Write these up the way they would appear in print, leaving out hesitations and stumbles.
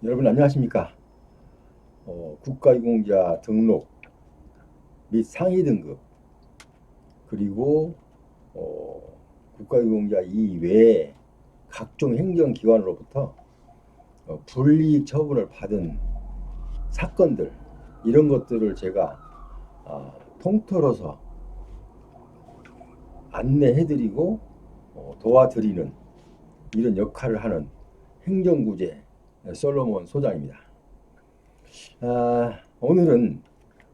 여러분 안녕하십니까? 국가유공자 등록 및 상위 등급 그리고 어, 국가유공자 이외에 각종 행정기관으로부터 불이익 처분을 받은 사건들 이런 것들을 제가 통틀어서 안내해드리고 도와드리는 이런 역할을 하는 행정구제 솔로몬 소장입니다. 오늘은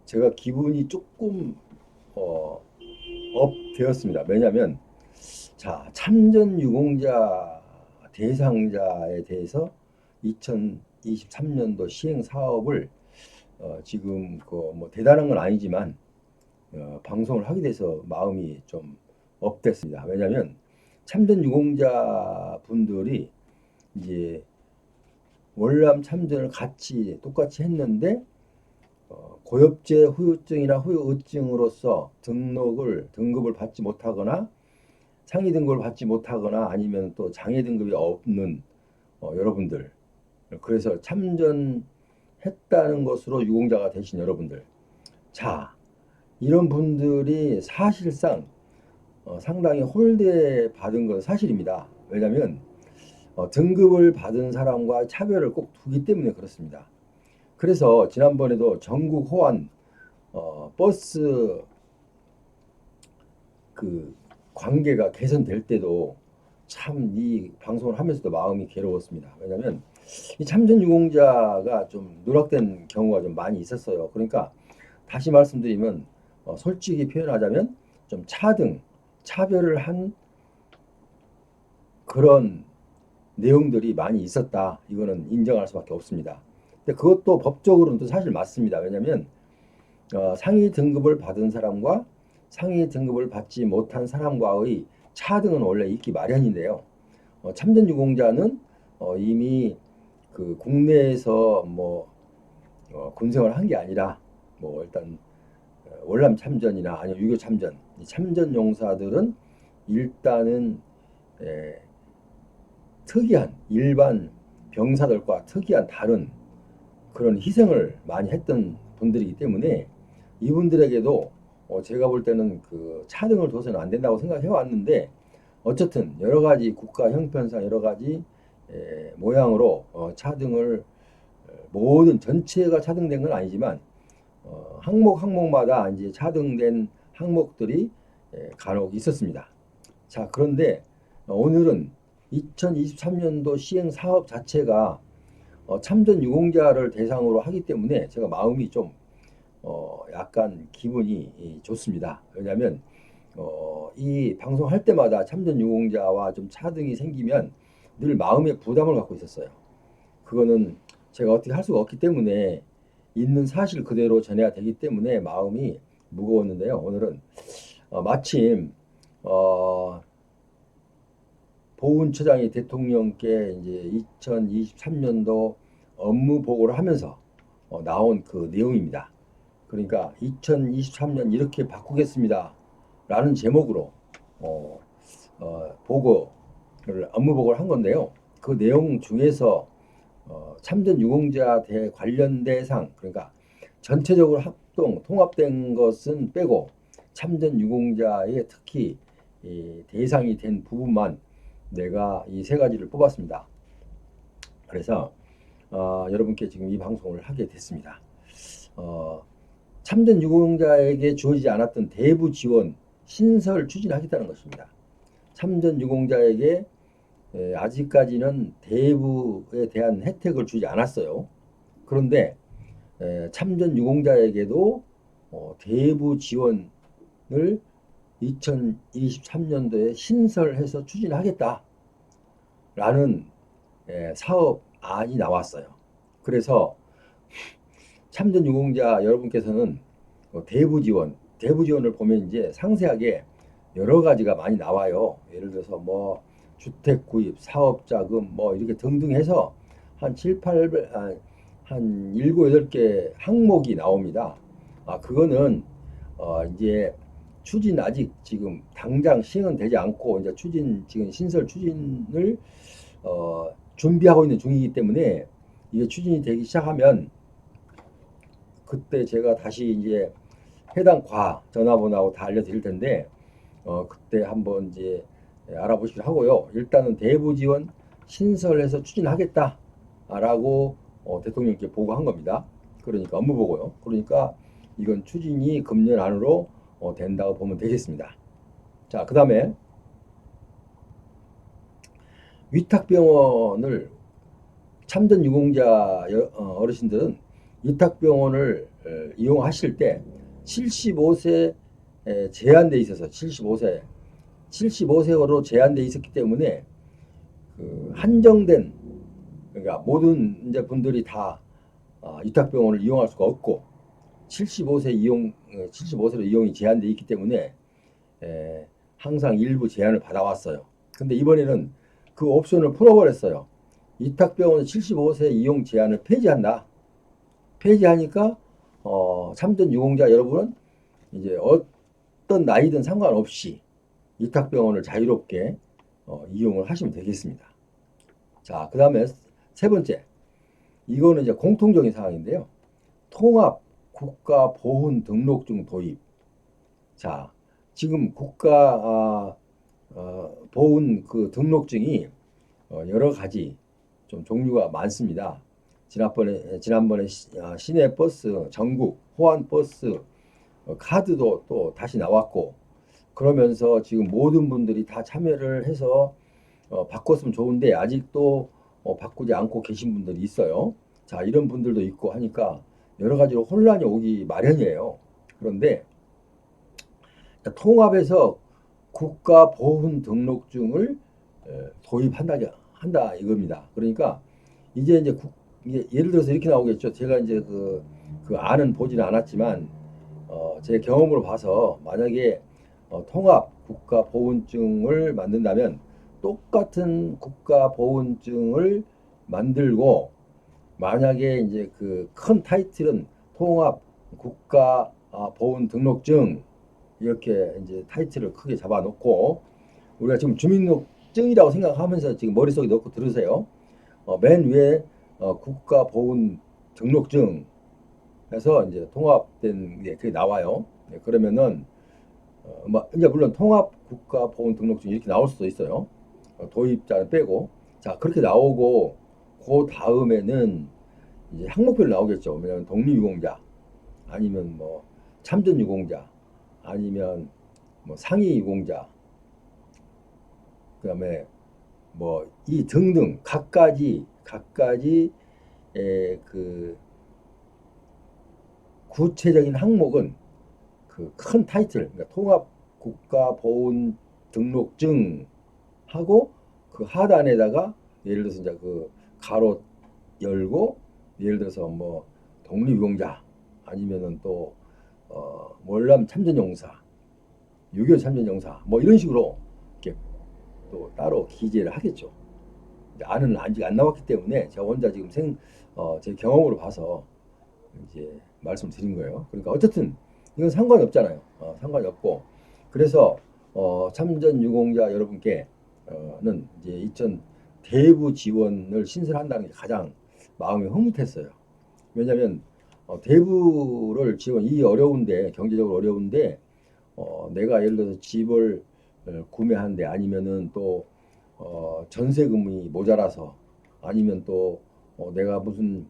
제가 기분이 조금 어, 업 되었습니다. 왜냐하면 자 참전유공자 대상자에 대해서 2023년도 시행 사업을 지금 뭐 대단한 건 아니지만 방송을 하게 돼서 마음이 좀 업됐습니다. 왜냐하면 참전유공자 분들이 이제 월남 참전을 같이 똑같이 했는데 고엽제 후유증이나 후유증으로서 등급을 받지 못하거나 상위 등급을 받지 못하거나 아니면 또 장애 등급이 없는 여러분들, 그래서 참전했다는 것으로 유공자가 되신 여러분들, 자 이런 분들이 사실상 상당히 홀대 받은 건 사실입니다. 왜냐하면 등급을 받은 사람과 차별을 꼭 두기 때문에 그렇습니다. 그래서 지난번에도 전국 호환 버스 그 관계가 개선될 때도 참 이 방송을 하면서도 마음이 괴로웠습니다. 왜냐하면 이 참전 유공자가 좀 누락된 경우가 좀 많이 있었어요. 그러니까 다시 말씀드리면 솔직히 표현하자면 좀 차별을 한 그런 내용들이 많이 있었다. 이거는 인정할 수밖에 없습니다. 근데 그것도 법적으로는 또 사실 맞습니다. 왜냐하면 상위 등급을 받은 사람과 상위 등급을 받지 못한 사람과의 차등은 원래 있기 마련인데요. 참전유공자는 이미 그 국내에서 뭐 군생활을 한 게 아니라 뭐 일단 월남 참전이나 아니면 유교 참전, 이 참전 용사들은 일단은 에, 특이한 일반 병사들과 특이한 다른 그런 희생을 많이 했던 분들이기 때문에 이분들에게도 제가 볼 때는 그 차등을 둬서는 안 된다고 생각해 왔는데 어쨌든 여러 가지 국가 형편상 여러 가지 모양으로 차등을 모든 전체가 차등된 건 아니지만 항목마다 이제 차등된 항목들이 간혹 있었습니다. 자, 그런데 오늘은 2023년도 시행 사업 자체가 참전 유공자를 대상으로 하기 때문에 제가 마음이 좀 약간 기분이 좋습니다. 왜냐하면 이 방송할 때마다 참전 유공자와 좀 차등이 생기면 늘 마음의 부담을 갖고 있었어요. 그거는 제가 어떻게 할 수가 없기 때문에 있는 사실 그대로 전해야 되기 때문에 마음이 무거웠는데요. 오늘은 마침 어, 보훈처장이 대통령께 이제 2023년도 업무 보고를 하면서 나온 그 내용입니다. 그러니까 2023년 이렇게 바꾸겠습니다. 라는 제목으로 어, 업무 보고를 한 건데요. 그 내용 중에서 참전 유공자 관련 대상, 그러니까 전체적으로 통합된 것은 빼고 참전 유공자의 특히 대상이 된 부분만 내가 이 세 가지를 뽑았습니다. 그래서 여러분께 지금 이 방송을 하게 됐습니다. 참전 유공자에게 주어지지 않았던 대부 지원 신설 추진하겠다는 것입니다. 참전 유공자에게 아직까지는 대부에 대한 혜택을 주지 않았어요. 그런데 참전 유공자에게도 대부 지원을 2023년도에 신설해서 추진하겠다라는 사업안이 나왔어요. 그래서 참전 유공자 여러분께서는 대부 지원을 보면 이제 상세하게 여러 가지가 많이 나와요. 예를 들어서 뭐 주택 구입, 사업 자금 뭐 이렇게 등등 해서 한 7, 8, 한 7, 8개 항목이 나옵니다. 그거는 이제 추진 아직 지금 당장 시행은 되지 않고 이제 지금 신설 추진을 준비하고 있는 중이기 때문에 이게 추진이 되기 시작하면 그때 제가 다시 이제 해당 과 전화번호하고 다 알려드릴 텐데 그때 한번 이제 알아보시기로 하고요. 일단은 대부 지원 신설해서 추진하겠다라고 대통령께 보고한 겁니다. 그러니까 업무 보고요. 그러니까 이건 추진이 금년 안으로 된다고 보면 되겠습니다. 자, 그 다음에 위탁병원을 참전 유공자 어르신들은 위탁병원을 이용하실 때 75세 제한돼 있어서 75세로 제한돼 있었기 때문에 그 한정된 그러니까 모든 이제 분들이 다 위탁병원을 이용할 수가 없고 75세로 이용이 제한돼 있기 때문에 항상 일부 제한을 받아왔어요. 근데 이번에는 그 옵션을 풀어버렸어요. 위탁병원 75세 이용 제한을 폐지한다. 폐지하니까 참전 유공자 여러분은 이제 어떤 나이든 상관없이 위탁병원을 자유롭게 이용을 하시면 되겠습니다. 자, 그 다음에 세 번째, 이거는 이제 공통적인 사항인데요. 통합 국가 보훈 등록증 도입. 자, 지금 국가 보훈 그 등록증이 여러 가지 좀 종류가 많습니다. 지난번에 시내버스, 전국 호환버스 카드도 또 다시 나왔고 그러면서 지금 모든 분들이 다 참여를 해서 바꿨으면 좋은데 아직도 바꾸지 않고 계신 분들이 있어요. 자, 이런 분들도 있고 하니까 여러 가지로 혼란이 오기 마련이에요. 그런데 통합해서 국가 보훈 등록증을 도입한다 이겁니다. 그러니까 이제 예를 들어서 이렇게 나오겠죠. 제가 이제 그 안은 보지는 않았지만 제 경험으로 봐서 만약에 통합 국가 보훈증을 만든다면 똑같은 국가 보훈증을 만들고 만약에 이제 그 큰 타이틀은 통합 국가 보훈 등록증 이렇게 이제 타이틀을 크게 잡아놓고 우리가 지금 주민등록증이라고 생각하면서 지금 머릿속에 넣고 들으세요. 맨 위에 국가 보훈 등록증 해서 이제 통합된 게 그게 나와요. 네, 그러면은 이제 물론 통합 국가 보훈 등록증 이렇게 나올 수도 있어요. 도입자는 빼고 자 그렇게 나오고 그 다음에는 이제 항목별로 나오겠죠. 왜냐하면 독립유공자 아니면 뭐 참전유공자 아니면 뭐 상위유공자 그다음에 뭐 이 등등 각가지 그 구체적인 항목은 그 큰 타이틀 그러니까 통합 국가 보훈 등록증 하고 그 하단에다가 예를 들어서 이제 그 가로 열고 예를 들어서 뭐 독립유공자 아니면은 또 월남 참전용사 6.25 참전용사 뭐 이런 식으로 이렇게 또 따로 기재를 하겠죠. 안은 아직 안 나왔기 때문에 제가 혼자 지금 제 경험으로 봐서 이제 말씀드린 거예요. 그러니까 어쨌든 이건 상관이 없잖아요. 상관이 없고 그래서 참전 유공자 여러분께는 이제 2000 대부 지원을 신설한다는 게 가장 마음이 흐뭇했어요. 왜냐하면 대부를 지원 이 어려운데 경제적으로 어려운데 내가 예를 들어서 집을 구매하는데 아니면은 또 전세금이 모자라서 아니면 또 내가 무슨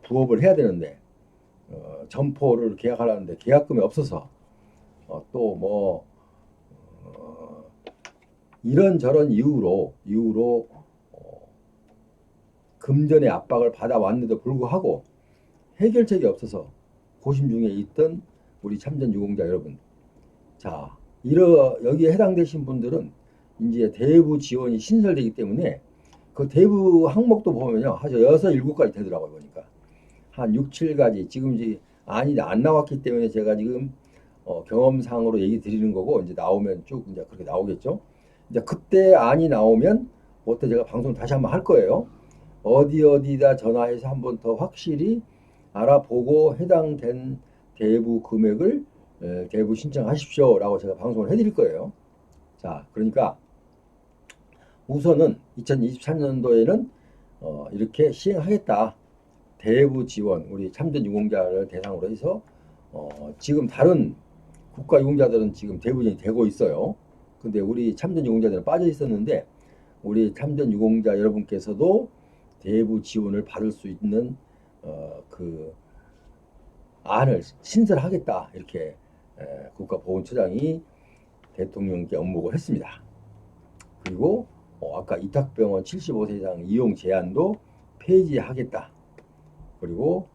부업을 해야 되는데 점포를 계약하려는데 계약금이 없어서 또 뭐 이런저런 이유로 금전의 압박을 받아왔는데도 불구하고 해결책이 없어서 고심 중에 있던 우리 참전 유공자 여러분 자 여기에 해당되신 분들은 이제 대부 지원이 신설되기 때문에 그 대부 항목도 보면요 한 6, 7가지 되더라고요 보니까 한 6, 7가지 지금 이제 안이 안 나왔기 때문에 제가 지금 경험상으로 얘기 드리는 거고 이제 나오면 쭉 이제 그렇게 나오겠죠. 이제 그때 안이 나오면 그때 제가 방송 다시 한번 할 거예요. 어디다 전화해서 한번 더 확실히 알아보고 해당된 대부 금액을 대부 신청하십시오라고 제가 방송을 해드릴 거예요. 자, 그러니까 우선은 2023년도에는 이렇게 시행하겠다. 대부 지원, 우리 참전 유공자를 대상으로 해서 지금 다른 국가 유공자들은 지금 대부분이 되고 있어요. 근데 우리 참전 유공자들은 빠져 있었는데 우리 참전 유공자 여러분께서도 대부 지원을 받을 수 있는 그 안을 신설하겠다 이렇게 국가보훈처장이 대통령께 언목을 했습니다. 그리고 아까 이탁병원 75세 이상 이용 제한도 폐지하겠다. 그리고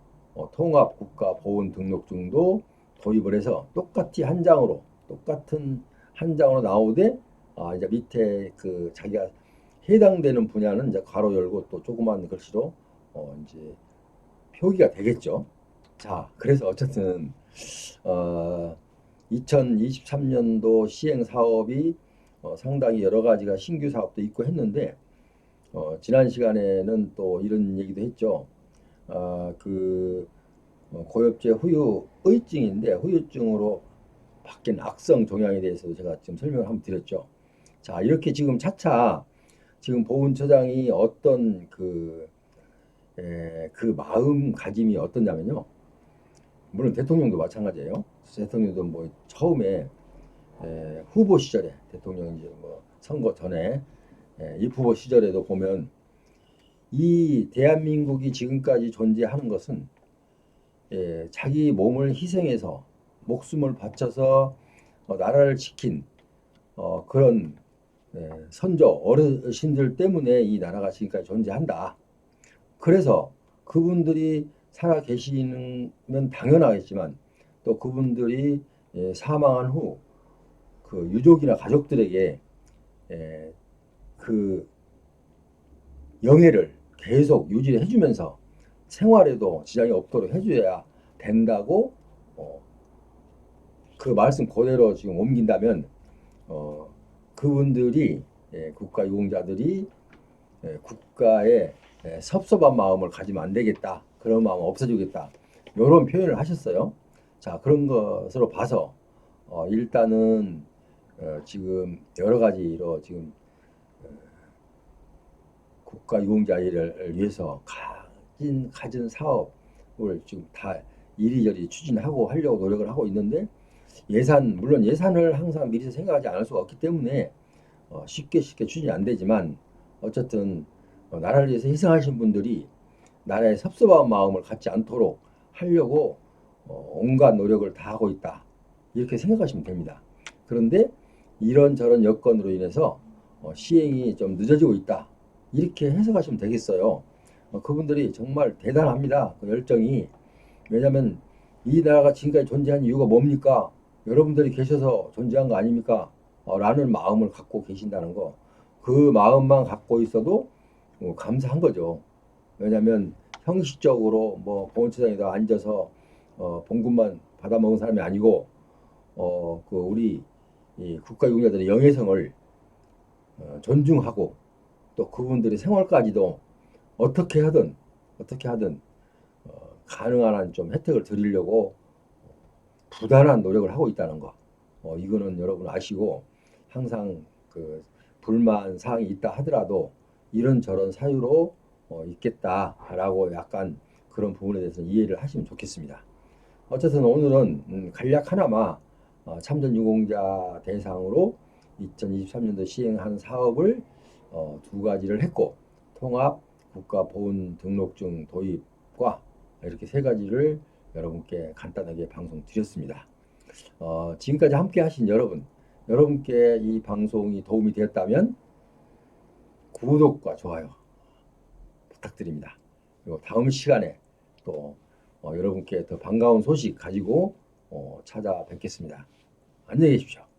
통합국가보훈등록증도 도입을 해서 똑같은 한 장으로 나오되 이제 밑에 그 자기가 해당되는 분야는 이제 괄호 열고 또 조그만 글씨로 이제 표기가 되겠죠. 자, 그래서 어쨌든 2023년도 시행 사업이 상당히 여러 가지가 신규 사업도 있고 했는데 지난 시간에는 또 이런 얘기도 했죠. 고엽제 후유 의증인데 후유증으로 바뀐 악성 종양에 대해서도 제가 지금 설명을 한번 드렸죠. 자, 이렇게 지금 차차 지금 보훈처장이 어떤 그 마음가짐이 어떠냐면요. 물론 대통령도 마찬가지예요. 대통령도 뭐 처음에 후보 시절에 대통령 이제 뭐 선거 전에 입후보 시절에도 보면 이 대한민국이 지금까지 존재하는 것은 자기 몸을 희생해서 목숨을 바쳐서 나라를 지킨 그런 선조 어르신들 때문에 이 나라가 지금까지 존재한다. 그래서 그분들이 살아 계시면 당연하겠지만 또 그분들이 사망한 후 그 유족이나 가족들에게 그 영예를 계속 유지해 주면서 생활에도 지장이 없도록 해줘야 된다고 그 말씀 그대로 지금 옮긴다면 그분들이 국가유공자들이 국가에 섭섭한 마음을 가지면 안 되겠다. 그런 마음 없애주겠다. 이런 표현을 하셨어요. 자, 그런 것으로 봐서 일단은 지금 여러 가지로 지금 국가유공자를 위해서 가진 사업을 지금 다 이리저리 추진하고 하려고 노력을 하고 있는데 물론 예산을 항상 미리 생각하지 않을 수가 없기 때문에 쉽게 추진이 안 되지만 어쨌든 나라를 위해서 희생하신 분들이 나라의 섭섭한 마음을 갖지 않도록 하려고 온갖 노력을 다 하고 있다. 이렇게 생각하시면 됩니다. 그런데 이런저런 여건으로 인해서 시행이 좀 늦어지고 있다. 이렇게 해석하시면 되겠어요. 그분들이 정말 대단합니다. 그 열정이. 왜냐하면 이 나라가 지금까지 존재한 이유가 뭡니까? 여러분들이 계셔서 존재한 거 아닙니까? 라는 마음을 갖고 계신다는 거. 그 마음만 갖고 있어도 감사한 거죠. 왜냐하면 형식적으로 뭐 보훈처장에다 앉아서 봉급만 받아먹은 사람이 아니고 우리 이 국가유공자들의 영예성을 존중하고 또 그분들의 생활까지도 어떻게 하든 가능한 한 좀 혜택을 드리려고 부단한 노력을 하고 있다는 거. 이거는 여러분 아시고 항상 그 불만 사항이 있다 하더라도 이런저런 사유로 있겠다라고 약간 그런 부분에 대해서 이해를 하시면 좋겠습니다. 어쨌든 오늘은 간략 하나마 참전 유공자 대상으로 2023년도 시행한 사업을 두 가지를 했고 통합 국가보훈 등록증 도입과 이렇게 세 가지를 여러분께 간단하게 방송 드렸습니다. 지금까지 함께 하신 여러분께 이 방송이 도움이 되었다면 구독과 좋아요 부탁드립니다. 그리고 다음 시간에 또 여러분께 더 반가운 소식 가지고 찾아뵙겠습니다. 안녕히 계십시오.